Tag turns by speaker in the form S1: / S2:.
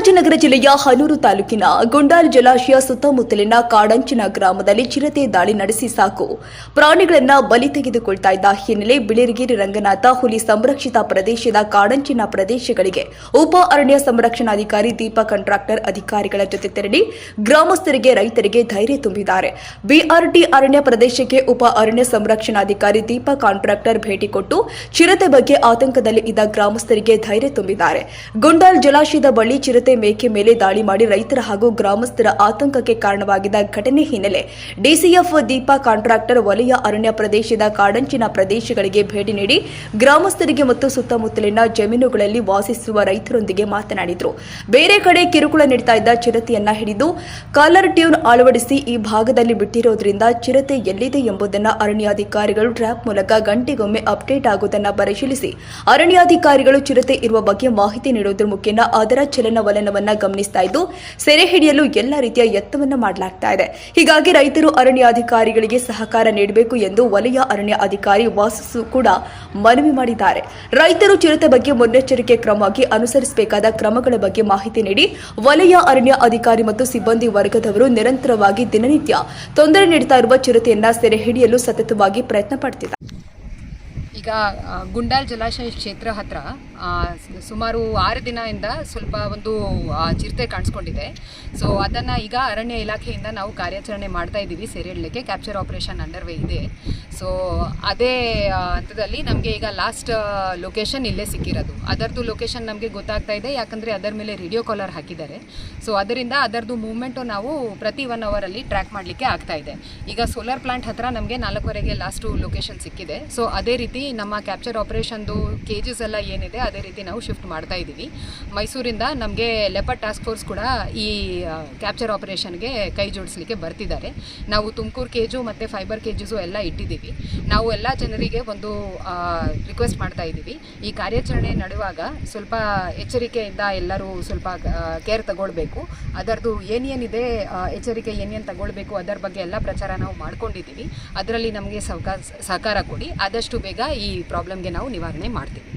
S1: ಚಾಮರಾಜನಗರ ಜಿಲ್ಲೆಯ ಹನೂರು ತಾಲೂಕಿನ ಗುಂಡಾಲ್ ಜಲಾಶಯ ಸುತ್ತಮುತ್ತಲಿನ ಕಾಡಂಚಿನ ಗ್ರಾಮದಲ್ಲಿ ಚಿರತೆ ದಾಳಿ ನಡೆಸಿ ಸಾಕು ಪ್ರಾಣಿಗಳನ್ನು ಬಲಿ ತೆಗೆದುಕೊಳ್ತಾ ಇದ್ದ ಹಿನ್ನೆಲೆ ಬಿಳಿರಗಿರಿ ರಂಗನಾಥ ಹುಲಿ ಸಂರಕ್ಷಿತ ಪ್ರದೇಶದ ಕಾಡಂಚಿನ ಪ್ರದೇಶಗಳಿಗೆ ಉಪ ಅರಣ್ಯ ಸಂರಕ್ಷಣಾಧಿಕಾರಿ ದೀಪಾ ಕಾಂಟ್ರಾಕ್ಟರ್ ಅಧಿಕಾರಿಗಳ ಜೊತೆ ತೆರಳಿ ಗ್ರಾಮಸ್ಥರಿಗೆ ರೈತರಿಗೆ ಧೈರ್ಯ ತುಂಬಿದ್ದಾರೆ. ಬಿಆರ್ಟಿ ಅರಣ್ಯ ಪ್ರದೇಶಕ್ಕೆ ಉಪ ಅರಣ್ಯ ಸಂರಕ್ಷಣಾಧಿಕಾರಿ ದೀಪಾ ಕಾಂಟ್ರಾಕ್ಟರ್ ಭೇಟಿ ಕೊಟ್ಟು ಚಿರತೆ ಬಗ್ಗೆ ಆತಂಕದಲ್ಲಿ ಇದ್ದ ಗ್ರಾಮಸ್ಥರಿಗೆ ಧೈರ್ಯ ತುಂಬಿದ್ದಾರೆ. ಗುಂಡಾಲ್ ಜಲಾಶಯದ ಬಳಿ ಚಿರತೆ ಮೇಕೆ ಮೇಲೆ ದಾಳಿ ಮಾಡಿ ರೈತರ ಹಾಗೂ ಗ್ರಾಮಸ್ಥರ ಆತಂಕಕ್ಕೆ ಕಾರಣವಾಗಿದ್ದ ಘಟನೆ ಹಿನ್ನೆಲೆ ಡಿಸಿಎಫ್ ದೀಪಾ ಕಾಂಟ್ರಾಕ್ಟರ್ ವಲಯ ಅರಣ್ಯ ಪ್ರದೇಶದ ಕಾಡಂಚಿನ ಪ್ರದೇಶಗಳಿಗೆ ಭೇಟಿ ನೀಡಿ ಗ್ರಾಮಸ್ಥರಿಗೆ ಮತ್ತು ಸುತ್ತಮುತ್ತಲಿನ ಜಮೀನುಗಳಲ್ಲಿ ವಾಸಿಸುವ ರೈತರೊಂದಿಗೆ ಮಾತನಾಡಿದರು. ಬೇರೆ ಕಡೆ ಕಿರುಕುಳ ನೀಡುತ್ತಾ ಇದ್ದ ಚಿರತೆಯನ್ನ ಹಿಡಿದು ಕಾಲರ್ ಟ್ಯೂನ್ ಅಳವಡಿಸಿ ಈ ಭಾಗದಲ್ಲಿ ಬಿಟ್ಟಿರೋದ್ರಿಂದ ಚಿರತೆ ಎಲ್ಲಿದೆ ಎಂಬುದನ್ನು ಅರಣ್ಯಾಧಿಕಾರಿಗಳು ಟ್ರ್ಯಾಪ್ ಮೂಲಕ ಗಂಟೆಗೊಮ್ಮೆ ಅಪ್ಡೇಟ್ ಆಗುವುದನ್ನು ಪರಿಶೀಲಿಸಿ ಅರಣ್ಯಾಧಿಕಾರಿಗಳು ಚಿರತೆ ಇರುವ ಬಗ್ಗೆ ಮಾಹಿತಿ ನೀಡುವುದರ ಮುಖೇನ ಅದರ ಚಲನವಲನವನ್ನ ಗಮನಿಸ್ತಾ ಇದ್ದು ಸೆರೆ ಹಿಡಿಯಲು ಎಲ್ಲ ರೀತಿಯ ಯತ್ನವನ್ನು ಮಾಡಲಾಗ್ತಾ ಇದೆ. ಹೀಗಾಗಿ ರೈತರು ಅರಣ್ಯಾಧಿಕಾರಿಗಳಿಗೆ ಸಹಕಾರ ನೀಡಬೇಕು ಎಂದು ವಲಯ ಅರಣ್ಯ ಅಧಿಕಾರಿ ವಾಸು ಕೂಡ ಮನವಿ ಮಾಡಿದ್ದಾರೆ. ರೈತರು ಚಿರತೆ ಬಗ್ಗೆ ಮುನ್ನೆಚ್ಚರಿಕೆ ಕ್ರಮವಾಗಿ ಅನುಸರಿಸಬೇಕಾದ ಕ್ರಮಗಳ ಬಗ್ಗೆ ಮಾಹಿತಿ ನೀಡಿ ವಲಯ ಅರಣ್ಯ ಅಧಿಕಾರಿ ಮತ್ತು ಸಿಬ್ಬಂದಿ ವರ್ಗದವರು ನಿರಂತರವಾಗಿ ದಿನನಿತ್ಯ ತೊಂದರೆ ನೀಡುತ್ತಾ ಇರುವ ಚಿರತೆಯನ್ನ ಸೆರೆ ಹಿಡಿಯಲು ಸತತವಾಗಿ ಪ್ರಯತ್ನ ಪಡುತ್ತಿದ್ದಾರೆ.
S2: ಈಗ ಗುಂಡಾಲ್ ಜಲಾಶಯ ಕ್ಷೇತ್ರ ಹತ್ರ ಸುಮಾರು 6 ದಿನದಿಂದ ಸ್ವಲ್ಪ ಒಂದು ಚಿರತೆ ಕಾಣಿಸ್ಕೊಂಡಿದೆ. ಸೊ ಅದನ್ನು ಈಗ ಅರಣ್ಯ ಇಲಾಖೆಯಿಂದ ನಾವು ಕಾರ್ಯಾಚರಣೆ ಮಾಡ್ತಾ ಇದ್ದೀವಿ. ಸೆರೆ ಹಿಡಿಯಲಿಕ್ಕೆ ಕ್ಯಾಪ್ಚರ್ ಆಪರೇಷನ್ ಅಂಡರ್ ವೇ ಇದೆ. ಸೊ ಅದೇ ಹಂತದಲ್ಲಿ ನಮಗೆ ಈಗ ಲಾಸ್ಟ್ ಲೊಕೇಶನ್ ಇಲ್ಲೇ ಸಿಕ್ಕಿರೋದು. ಅದರದ್ದು ಲೊಕೇಶನ್ ನಮಗೆ ಗೊತ್ತಾಗ್ತಾ ಇದೆ, ಯಾಕಂದರೆ ಅದರ ಮೇಲೆ ರೇಡಿಯೋ ಕಾಲರ್ ಹಾಕಿದ್ದಾರೆ. ಸೊ ಅದರಿಂದ ಅದರದ್ದು ಮೂವ್ಮೆಂಟು ನಾವು ಪ್ರತಿ 1 ಅವರಲ್ಲಿ ಟ್ರ್ಯಾಕ್ ಮಾಡಲಿಕ್ಕೆ ಆಗ್ತಾ ಇದೆ. ಈಗ ಸೋಲಾರ್ ಪ್ಲಾಂಟ್ ಹತ್ರ ನಮಗೆ 4ವರೆಗೆ ಲಾಸ್ಟು ಲೊಕೇಶನ್ ಸಿಕ್ಕಿದೆ. ಸೊ ಅದೇ ರೀತಿ ನಮ್ಮ ಕ್ಯಾಪ್ಚರ್ ಆಪರೇಷನ್ದು ಕೇಜಸ್ ಎಲ್ಲ ಏನಿದೆ ಅದೇ ರೀತಿ ನಾವು ಶಿಫ್ಟ್ ಮಾಡ್ತಾ ಇದ್ದೀವಿ. ಮೈಸೂರಿಂದ ನಮಗೆ ಲೆಪರ್ಡ್ ಟಾಸ್ಕ್ ಫೋರ್ಸ್ ಕೂಡ ಈ ಕ್ಯಾಪ್ಚರ್ ಆಪರೇಷನ್ಗೆ ಕೈ ಜೋಡಿಸಲಿಕ್ಕೆ ಬರ್ತಿದ್ದಾರೆ. ನಾವು ತುಮಕೂರು ಕೇಜು ಮತ್ತು ಫೈಬರ್ ಕೇಜಸು ಎಲ್ಲ ಇಟ್ಟಿದ್ದೀವಿ. ನಾವು ಎಲ್ಲ ಜನರಿಗೆ ಒಂದು ರಿಕ್ವೆಸ್ಟ್ ಮಾಡ್ತಾ ಇದ್ದೀವಿ, ಈ ಕಾರ್ಯಾಚರಣೆ ನಡೆಯುವಾಗ ಸ್ವಲ್ಪ ಎಚ್ಚರಿಕೆಯಿಂದ ಎಲ್ಲರೂ ಸ್ವಲ್ಪ ಕೇರ್ ತಗೊಳ್ಬೇಕು. ಅದರದ್ದು ಏನೇನಿದೆ ಎಚ್ಚರಿಕೆ ಏನೇನು ತಗೊಳ್ಬೇಕು ಅದರ ಬಗ್ಗೆ ಎಲ್ಲ ಪ್ರಚಾರ ನಾವು ಮಾಡ್ಕೊಂಡಿದ್ದೀವಿ. ಅದರಲ್ಲಿ ನಮಗೆ ಸಹಕಾರ ಕೊಡಿ. ಆದಷ್ಟು ಬೇಗ ಈ ಪ್ರಾಬ್ಲಮ್ಗೆ ನಾವು ನಿವಾರಣೆ ಮಾಡ್ತೀವಿ.